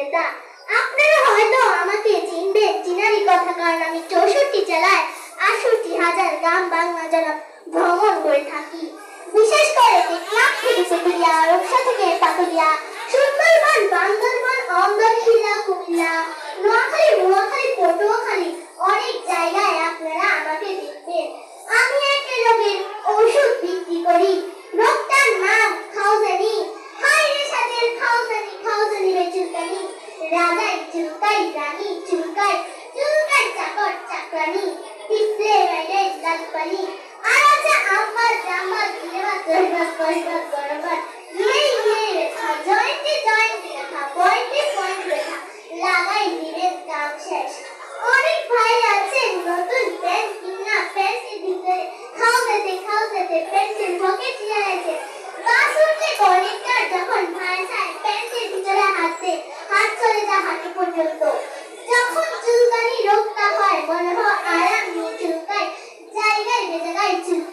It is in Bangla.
নেতা। আপনারা হয়তো আমাকে চিনবেন, চিনারই কথা, কারণ আমি 64 জেলায় 68,000 গ্রাম বাংলা জনপদ ভ্রমণ করে থাকি। বিশেষ করে টেকনাফ থেকে তেতুলিয়া, রূপসা থেকে পাটুলিয়া, সুন্দরবন, বান্দরবন, অন্দরখিলা, কুমিল্লা, নোয়াখালী, মহাখালী, পটুয়াখালী অনেক জায়গায় আপনারা আমাকে দেখবেন। আমি একটা রোগের ওষুধ বিক্রি করি। রোগটার নাম খাওজানি। হায় রে সাজের খাওজানি, খাওজানি রে চুলকানি, রাজাই চুলকাই, রানী চুলকাই, চুলকাই চাকর চাকরানি, পিছলে বাইরে লালপানি, আর আছে আমার জামার দিলেবা দরবার দরবার দরবার, ইয়ে ইয়ে রেখা, জয়েন্টে জয়েন্টে রেখা, পয়েন্টে পয়েন্ট রেখা, লাগাই দিবেন কাম শেষ। অনেক ভাই আছেন নতুন প্যান্ট কিনা, প্যান্টের ভিতরে খাওয়াতে প্যান্টের পকেট নিয়ে আছে। বাস উঠলে কনেক্টর যখন ভাষায় প্যান্টের ভিতরে হাত চলে যায় হাঁটু পর্যন্ত। যখন চুলকানি রোগটা হয় মনে হয় আরাম নিয়ে চুলকায়, জায়গায় বেজায়গায় চুলকায়।